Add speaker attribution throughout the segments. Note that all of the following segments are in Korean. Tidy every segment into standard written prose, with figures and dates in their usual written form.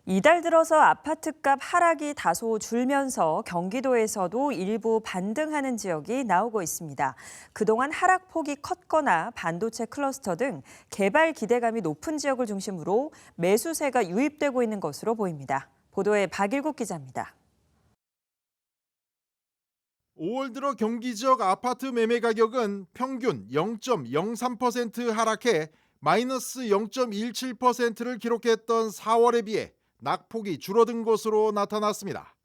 Speaker 1: 이달 들어서 아파트값 하락이 다소 줄면서 경기도에서도 일부 반등하는 지역이 나오고 있습니다. 그동안 하락폭이 컸거나 반도체 클러스터 등 개발 기대감이 높은 지역을 중심으로 매수세가 유입되고 있는 것으로 보입니다. 보도에 박일국 기자입니다.
Speaker 2: 5월 들어 경기 지역 아파트 매매 가격은 평균 0.03% 하락해 마이너스 0.17%를 기록했던 4월에 비해 낙폭이 줄어든 것으로 나타났습니다.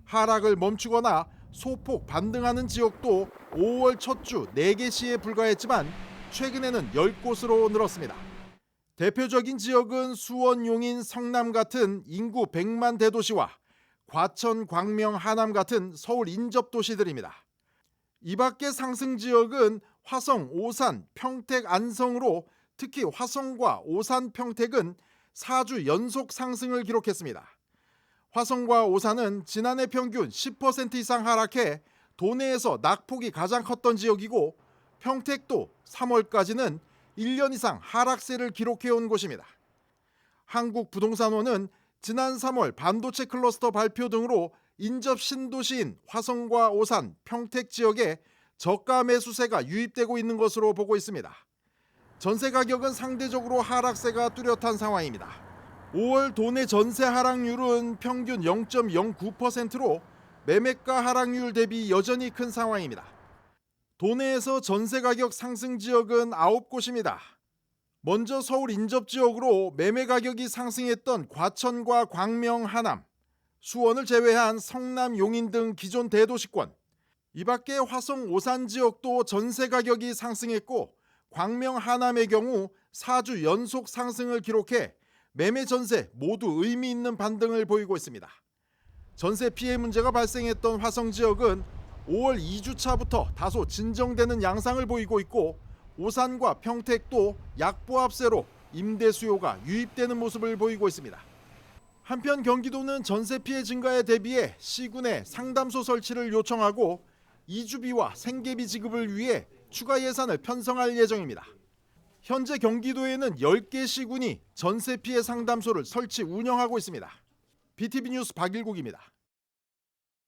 Speaker 2: 하락을 멈추거나 소폭 반등하는 지역도 5월 첫 주 4개시에 불과했지만 최근에는 10곳으로 늘었습니다. 대표적인 지역은 수원, 용인, 성남 같은 인구 100만 대도시와 과천, 광명, 하남 같은 서울 인접 도시들입니다. 이 밖의 상승 지역은 화성, 오산, 평택, 안성으로 특히 화성과 오산, 평택은 4주 연속 상승을 기록했습니다. 화성과 오산은 지난해 평균 10% 이상 하락해 도내에서 낙폭이 가장 컸던 지역이고 평택도 3월까지는 1년 이상 하락세를 기록해온 곳입니다. 한국부동산원은 지난 3월 반도체 클러스터 발표 등으로 인접 신도시인 화성과 오산, 평택 지역에 저가 매수세가 유입되고 있는 것으로 보고 있습니다. 전세 가격은 상대적으로 하락세가 뚜렷한 상황입니다. 5월 도내 전세 하락률은 평균 0.09%로 매매가 하락률 대비 여전히 큰 상황입니다. 도내에서 전세 가격 상승 지역은 9곳입니다. 먼저 서울 인접 지역으로 매매 가격이 상승했던 과천과 광명, 하남, 수원을 제외한 성남, 용인 등 기존 대도시권, 이 밖에 화성, 오산 지역도 전세 가격이 상승했고 광명, 하남의 경우 4주 연속 상승을 기록해 매매 전세 모두 의미 있는 반등을 보이고 있습니다. 전세 피해 문제가 발생했던 화성 지역은 5월 2주차부터 다소 진정되는 양상을 보이고 있고 오산과 평택도 약보합세로 임대 수요가 유입되는 모습을 보이고 있습니다. 한편 경기도는 전세 피해 증가에 대비해 시군에 상담소 설치를 요청하고 이주비와 생계비 지급을 위해 추가 예산을 편성할 예정입니다. 현재 경기도에는 10개 시군이 전세 피해 상담소를 설치 운영하고 있습니다. BTV 뉴스 박일국입니다.